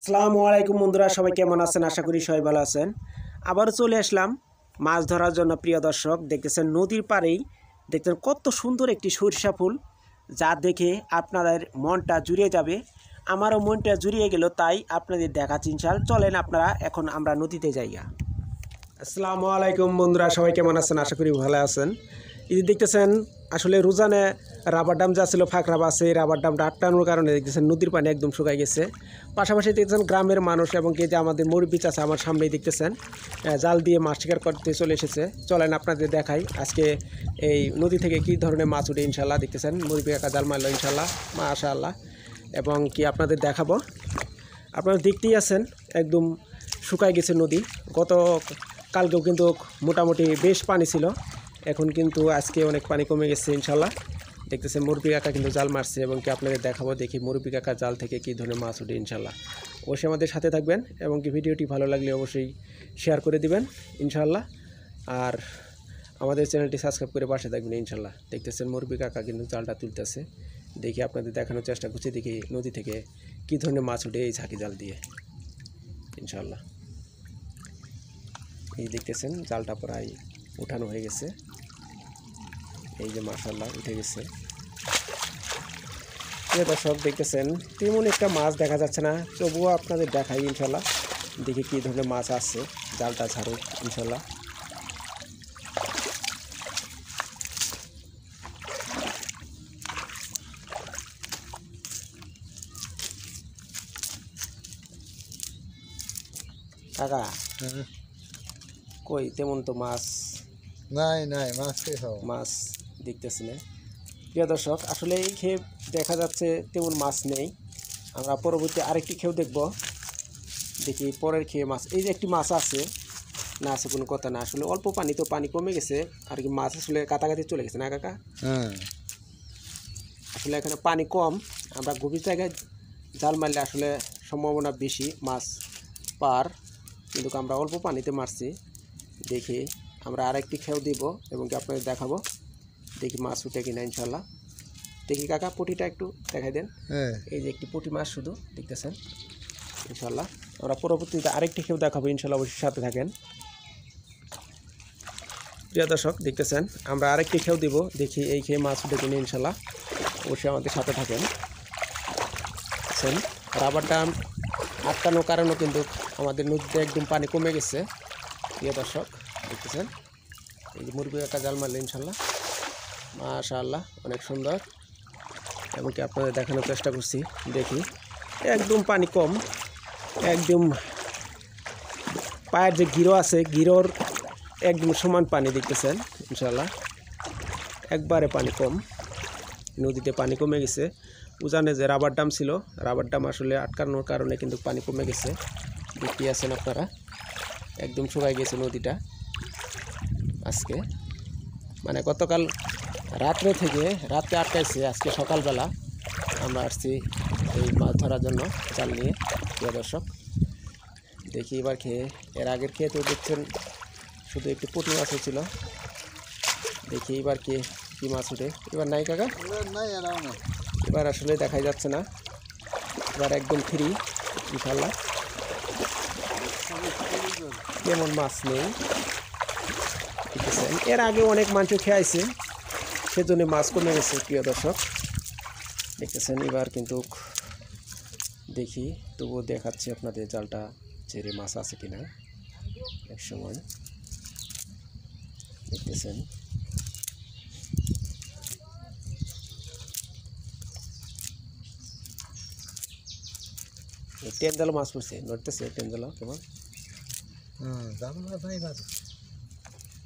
আসসালামু আলাইকুম বন্ধুরা, সবাই কেমন আছেন? আশা করি সবাই ভালো আছেন। আবারও চলে আসলাম মাছ ধরার জন্য। প্রিয় দর্শক, দেখতেছেন নদীর পাড়েই দেখতেন কত সুন্দর একটি সরিষা ফুল, যা দেখে আপনাদের মনটা জুড়িয়ে যাবে। আমারও মনটা জুড়িয়ে গেল, তাই আপনাদের দেখা চিনচাল। চলেন আপনারা এখন আমরা নদীতে যাইয়া। আসসালামু আলাইকুম বন্ধুরা, সবাই কেমন আছেন? আশা করি ভালো আছেন। এই যে দেখতেছেন আসলে রোজানে রাবার ডাম যা ছিল ফাঁকরা বাসে, রাবার ডামটা আটকানোর কারণে দেখতেছেন নদীর পানি একদম শুকাই গেছে। পাশাপাশি দেখতেছেন গ্রামের মানুষ এবং কে যে আমাদের মুরব্বি চাচা আমার সামনেই দেখতেছেন জাল দিয়ে মাছ শিকার করতে চলে এসেছে। চলেন আপনাদের দেখাই আজকে এই নদী থেকে কী ধরনের মাছ উঠে। ইনশাল্লাহ দেখতেছেন মুরব্বি একা জাল মারলো ইনশাল্লাহ, মাশাআল্লাহ। এবং কি আপনাদের দেখাবো, আপনারা দেখতেই আছেন একদম শুকাই গেছে নদী। গত কালকেও কিন্তু মোটামুটি বেশ পানি ছিল, এখন কিন্তু আজকে অনেক পানি কমে গেছে ইনশাল্লাহ। দেখতেছেন মুরব্বি কাকা কিন্তু জাল মারছে এবং কি আপনাদের দেখাবো দেখি মুরব্বি কাকা জাল থেকে কী ধরনের মাছ উঠে ইনশাল্লাহ। অবশ্যই আমাদের সাথে থাকবেন এবং কি ভিডিওটি ভালো লাগলে অবশ্যই শেয়ার করে দিবেন ইনশাল্লাহ। আর আমাদের চ্যানেলটি সাবস্ক্রাইব করে পাশে থাকবেন ইনশাল্লাহ। দেখতেছেন মুরব্বি কাকা কিন্তু জালটা তুলতেছে, দেখি আপনাদের দেখানোর চেষ্টা করছি দেখি নদী থেকে কী ধরনের মাছ উঠে এই ঝাঁকি জাল দিয়ে ইনশাল্লাহ। এই দেখতেছেন জালটা প্রায় উঠানো হয়ে গেছে, এই যে মাশাআল্লাহ উঠে গেছে। দর্শক দেখতেছেন তেমন একটা মাছ দেখা যাচ্ছে না, তবুও আপনাদের দেখাই ইনশাল্লাহ। দেখি কী ধরনের মাছ আসছে, জালটা ছাড়ুক ইনশাল্লাহ। কাকা কই তেমন তো মাছ নাই নাই মাছ দেখতেছি না। প্রিয় দর্শক, আসলে এই ক্ষেপ দেখা যাচ্ছে তেমন মাছ নেই। আমরা পরবর্তী আরেকটি ক্ষেপ দেখব, দেখি পরের খেয়ে মাছ। এই যে একটি মাছ আছে, না আছে কোনো কথা না, আসলে অল্প পানি তো, পানি কমে গেছে আর কি, মাছ আসলে কাছাকাছি চলে গেছে না কাকা? আসলে এখানে পানি কম, আমরা গভীর জায়গায় জাল মারলে আসলে সম্ভাবনা বেশি মাছ পার, কিন্তু আমরা অল্প পানিতে মারছি। দেখি আমরা আরেকটি খেয়েও দিব এবং কি আপনাদের দেখাবো দেখি মাছ উঠে কিনা ইনশাল্লাহ। দেখি কাকা পুঁটিটা একটু দেখাই দেন। এই যে একটি পুঁটি মাছ শুধু দেখতেছেন ইনশাল্লাহ। আমরা পরবর্তীতে আরেকটি খেয়েও দেখাবো ইনশাল্লাহ, অবশ্যই সাথে থাকেন। প্রিয় দর্শক দেখতেছেন আমরা আরেকটি খেয়েও দিব, দেখি এই খেয়ে মাছ উঠে কিনে ইনশাল্লাহ, অবশ্যই আমাদের সাথে থাকেন। রাবার ডাম আটকানোর কারণে কিন্তু আমাদের নদীতে একদম পানি কমে গেছে। প্রিয় দর্শক দেখতেছেন এই যে মুরগি একটা জাল মারলে ইনশাল্লাহ, মাশাআল্লাহ অনেক সুন্দর। এবং কি আপনাদের দেখানোর চেষ্টা করছি, দেখি একদম পানি কম, একদম পায়ের যে গিরো আছে গিরোর একদম সমান পানি দেখতেছেন ইনশাল্লাহ, একবারে পানি কম। নদীতে পানি কমে গেছে। উজানে যে রাবার ডাম ছিল, রাবার ডাম আসলে আটকানোর কারণে কিন্তু পানি কমে গেছে। দেখতে আছেন আপনারা একদম শুকাই গেছে নদীটা আজকে, মানে গতকাল রাত্রে থেকে রাতে আটকাইছে, আজকে সকালবেলা আমরা আসছি এই মাছ ধরার জন্য জাল নিয়ে। প্রিয় দর্শক দেখি এবার খেয়ে, এর আগের খেয়ে তো দেখছেন শুধু একটু পুঁটি মাছ ছিল, দেখি এবার কে কী মাছ উঠে। এবার নাই কাকা, এবার আসলে দেখাই যাচ্ছে না, এবার একদম ফ্রি ইনশাল্লাহ, তেমন মাছ নেই। এর আগে অনেক মাংস খেয়েছে, সেজন্য মাছ কমে গেছে। প্রিয় দর্শক দেখতেছেন এবার কিন্তু দেখি, তবুও দেখাচ্ছি আপনাদের জালটা ছেড়ে মাছ আছে কিনা। এক সময় দেখতেছেন টেনজালো মাছ পড়ছে, নড়তেছে টেনজালো কেমন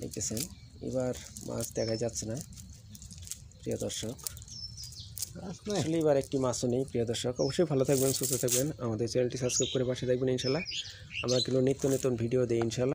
দেখতেছেন। এবার মাছ দেখা যাচ্ছে না প্রিয় দর্শক, আসলে এবার একটি মাছও নেই। প্রিয় দর্শক অবশ্যই ভালো থাকবেন, সুস্থ থাকবেন, আমাদের চ্যানেলটি সাবস্ক্রাইব করে পাশে থাকবেন ইনশাল্লাহ। আমরা কিন্তু নিত্য নতুন ভিডিও দিই ইনশাল্লাহ।